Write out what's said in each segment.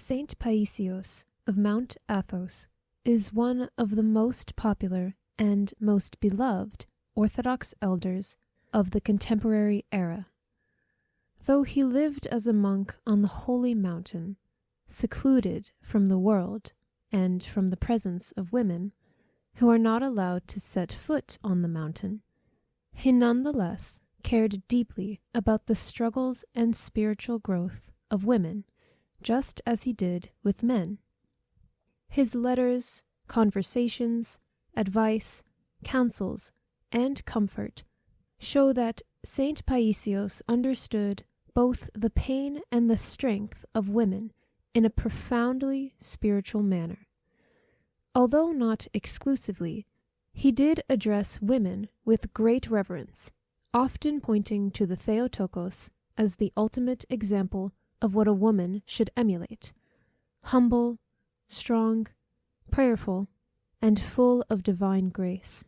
Saint Pasios of Mount Athos is one of the most popular and most beloved Orthodox elders of the contemporary era. Though he lived as a monk on the holy mountain, secluded from the world and from the presence of women, who are not allowed to set foot on the mountain, he nonetheless cared deeply about the struggles and spiritual growth of women, just as he did with men. His letters, conversations, advice, counsels, and comfort show that Saint Paisios understood both the pain and the strength of women in a profoundly spiritual manner. Although not exclusively, he did address women with great reverence, often pointing to the Theotokos as the ultimate example of what a woman should emulate: humble, strong, prayerful, and full of divine grace.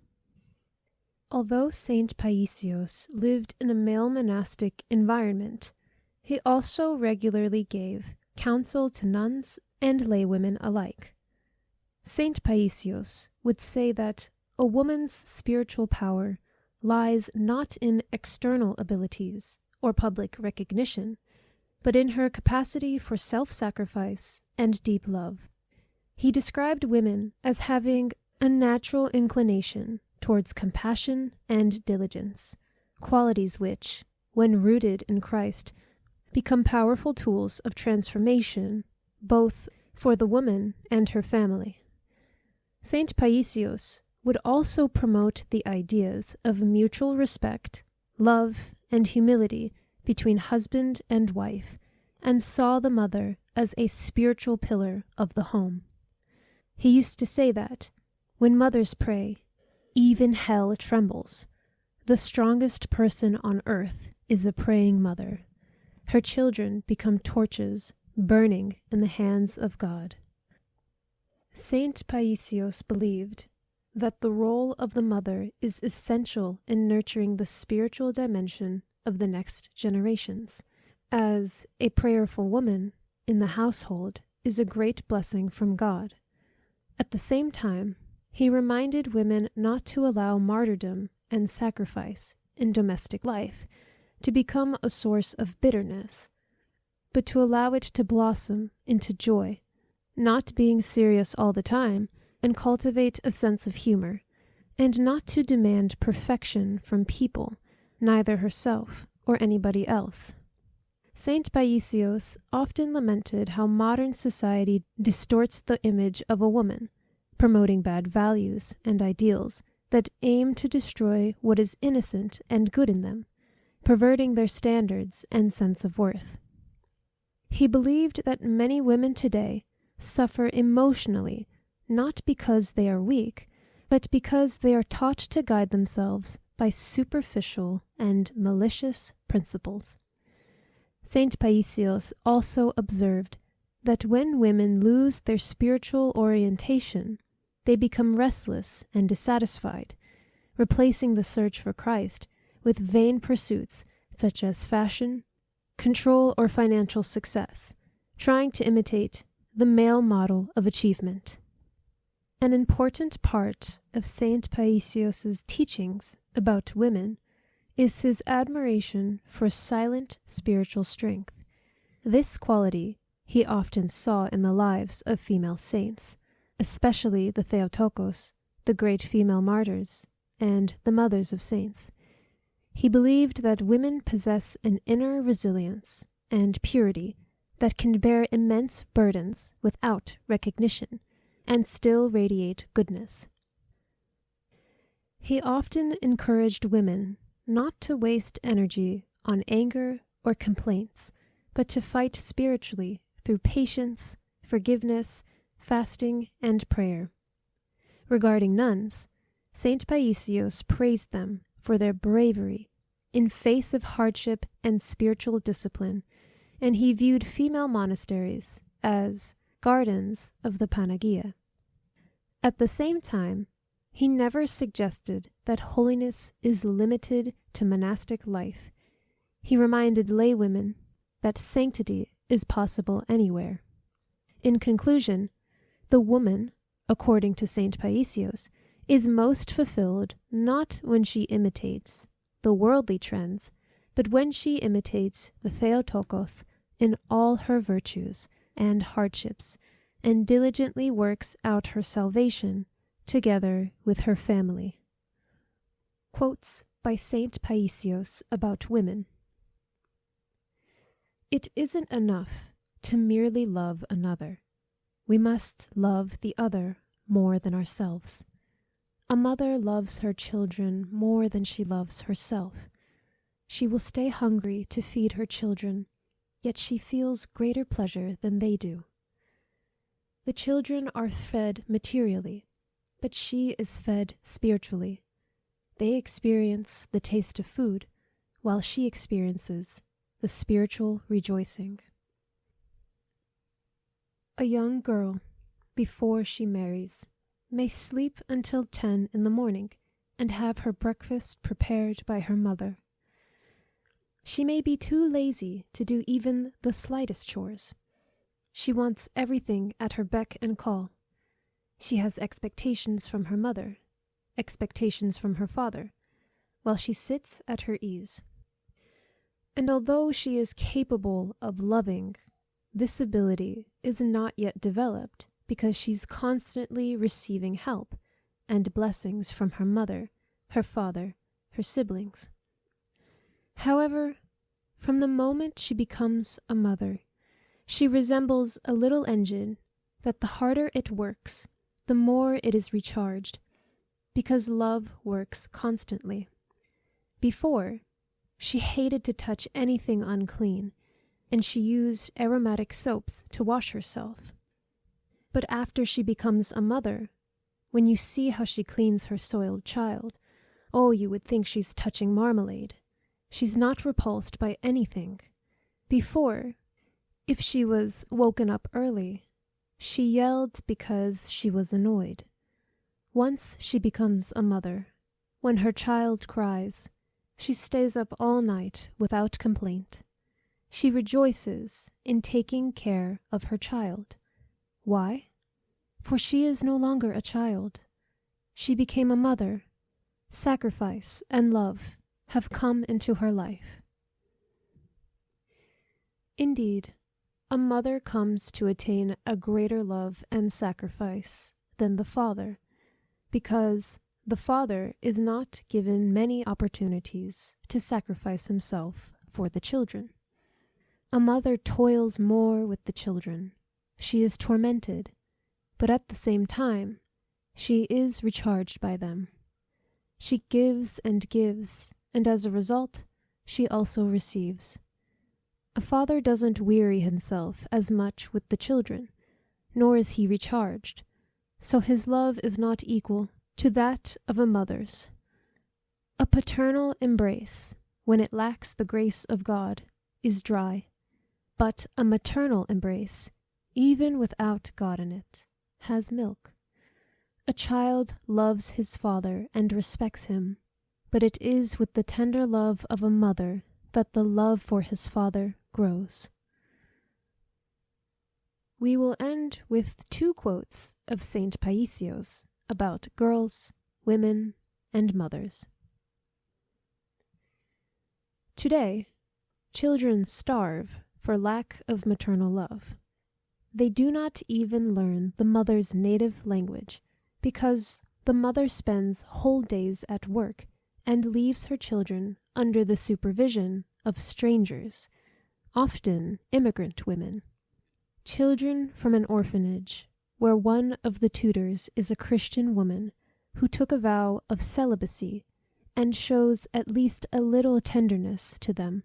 Although Saint Paisios lived in a male monastic environment, he also regularly gave counsel to nuns and laywomen alike. Saint Paisios would say that a woman's spiritual power lies not in external abilities or public recognition, but in her capacity for self-sacrifice and deep love. He described women as having a natural inclination towards compassion and diligence, qualities which, when rooted in Christ, become powerful tools of transformation, both for the woman and her family. Saint Paisios would also promote the ideas of mutual respect, love, and humility between husband and wife, and saw the mother as a spiritual pillar of the home. He used to say that, when mothers pray, even hell trembles. The strongest person on earth is a praying mother. Her children become torches burning in the hands of God. Saint Paisios believed that the role of the mother is essential in nurturing the spiritual dimension of the next generations, as a prayerful woman in the household is a great blessing from God. At the same time, he reminded women not to allow martyrdom and sacrifice in domestic life to become a source of bitterness, but to allow it to blossom into joy, not being serious all the time, and cultivate a sense of humor, and not to demand perfection from people, neither herself or anybody else. Saint Paisios often lamented how modern society distorts the image of a woman, promoting bad values and ideals that aim to destroy what is innocent and good in them, perverting their standards and sense of worth. He believed that many women today suffer emotionally, not because they are weak, but because they are taught to guide themselves by superficial and malicious principles. Saint Paisios also observed that when women lose their spiritual orientation, they become restless and dissatisfied, replacing the search for Christ with vain pursuits such as fashion, control, or financial success, trying to imitate the male model of achievement. An important part of Saint Paisios' teachings about women is his admiration for silent spiritual strength. This quality he often saw in the lives of female saints, especially the Theotokos, the great female martyrs, and the mothers of saints. He believed that women possess an inner resilience and purity that can bear immense burdens without recognition and still radiate goodness. He often encouraged women not to waste energy on anger or complaints, but to fight spiritually through patience, forgiveness, fasting, and prayer. Regarding nuns, Saint Paisios praised them for their bravery in face of hardship and spiritual discipline, and he viewed female monasteries as gardens of the Panagia. At the same time, he never suggested that holiness is limited to monastic life. He reminded laywomen that sanctity is possible anywhere. In conclusion, the woman, according to Saint Pasios, is most fulfilled not when she imitates the worldly trends, but when she imitates the Theotokos in all her virtues and hardships, and diligently works out her salvation together with her family. Quotes by Saint Pasios about women. It isn't enough to merely love another. We must love the other more than ourselves. A mother loves her children more than she loves herself. She will stay hungry to feed her children, yet she feels greater pleasure than they do. The children are fed materially, but she is fed spiritually. They experience the taste of food, while she experiences the spiritual rejoicing. A young girl, before she marries, may sleep until 10 in the morning and have her breakfast prepared by her mother. She may be too lazy to do even the slightest chores. She wants everything at her beck and call. She has expectations from her mother, expectations from her father, while she sits at her ease. And although she is capable of loving, this ability is not yet developed because she's constantly receiving help and blessings from her mother, her father, her siblings. However, from the moment she becomes a mother, she resembles a little engine that the harder it works, the more it is recharged, because love works constantly. Before, she hated to touch anything unclean, and she used aromatic soaps to wash herself. But after she becomes a mother, when you see how she cleans her soiled child, oh, you would think she's touching marmalade. She's not repulsed by anything. Before, if she was woken up early, she yelled because she was annoyed. Once she becomes a mother, when her child cries, she stays up all night without complaint. She rejoices in taking care of her child. Why? For she is no longer a child. She became a mother. Sacrifice and love have come into her life. Indeed, a mother comes to attain a greater love and sacrifice than the father, because the father is not given many opportunities to sacrifice himself for the children. A mother toils more with the children. She is tormented, but at the same time, she is recharged by them. She gives, and as a result, she also receives. A father doesn't weary himself as much with the children, nor is he recharged, so his love is not equal to that of a mother's. A paternal embrace, when it lacks the grace of God, is dry, but a maternal embrace, even without God in it, has milk. A child loves his father and respects him, but it is with the tender love of a mother that the love for his father grows. We will end with 2 quotes of Saint Pasios about girls, women, and mothers. Today, children starve for lack of maternal love. They do not even learn the mother's native language because the mother spends whole days at work and leaves her children under the supervision of strangers, often immigrant women. Children from an orphanage where one of the tutors is a Christian woman who took a vow of celibacy and shows at least a little tenderness to them,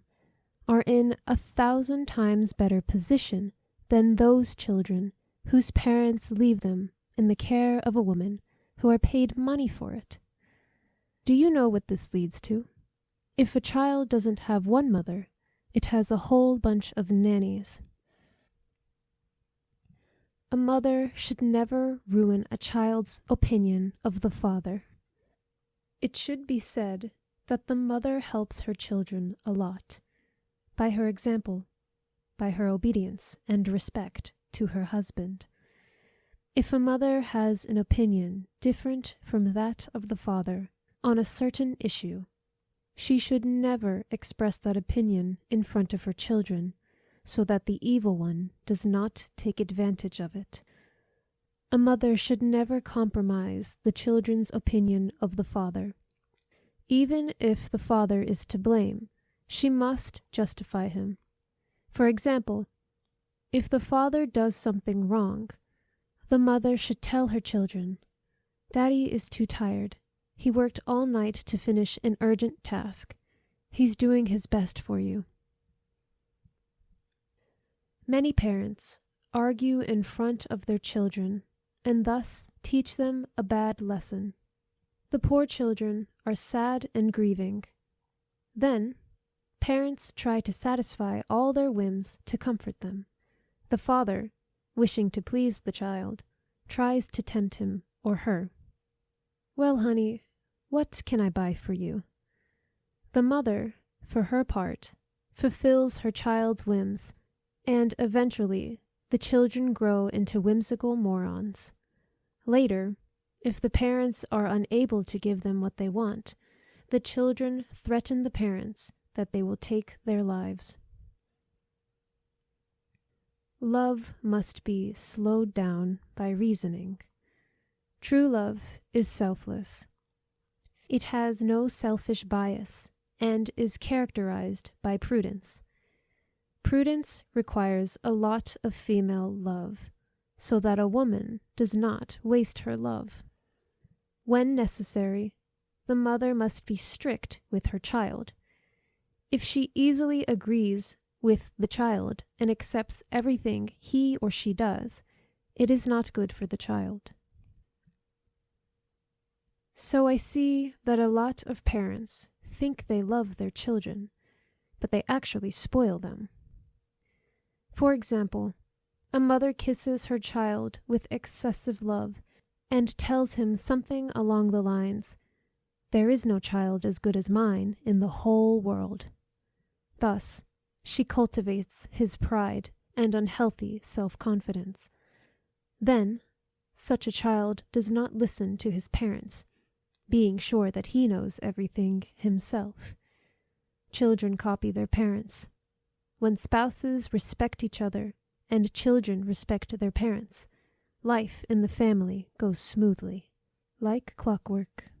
are in 1,000 times better position than those children whose parents leave them in the care of a woman who are paid money for it. Do you know what this leads to? If a child doesn't have one mother, it has a whole bunch of nannies. A mother should never ruin a child's opinion of the father. It should be said that the mother helps her children a lot, by her example, by her obedience and respect to her husband. If a mother has an opinion different from that of the father on a certain issue, she should never express that opinion in front of her children, so that the evil one does not take advantage of it. A mother should never compromise the children's opinion of the father. Even if the father is to blame, she must justify him. For example, if the father does something wrong, the mother should tell her children, "Daddy is too tired. He worked all night to finish an urgent task. He's doing his best for you." Many parents argue in front of their children and thus teach them a bad lesson. The poor children are sad and grieving. Then, parents try to satisfy all their whims to comfort them. The father, wishing to please the child, tries to tempt him or her. "Well, honey, what can I buy for you?" The mother, for her part, fulfills her child's whims, and eventually the children grow into whimsical morons. Later, if the parents are unable to give them what they want, the children threaten the parents that they will take their lives. Love must be slowed down by reasoning. True love is selfless. It has no selfish bias and is characterized by prudence. Prudence requires a lot of female love, so that a woman does not waste her love. When necessary, the mother must be strict with her child. If she easily agrees with the child and accepts everything he or she does, it is not good for the child. So I see that a lot of parents think they love their children, but they actually spoil them. For example, a mother kisses her child with excessive love and tells him something along the lines, "There is no child as good as mine in the whole world." Thus, she cultivates his pride and unhealthy self-confidence. Then, such a child does not listen to his parents, being sure that he knows everything himself. Children copy their parents. When spouses respect each other and children respect their parents, life in the family goes smoothly, like clockwork.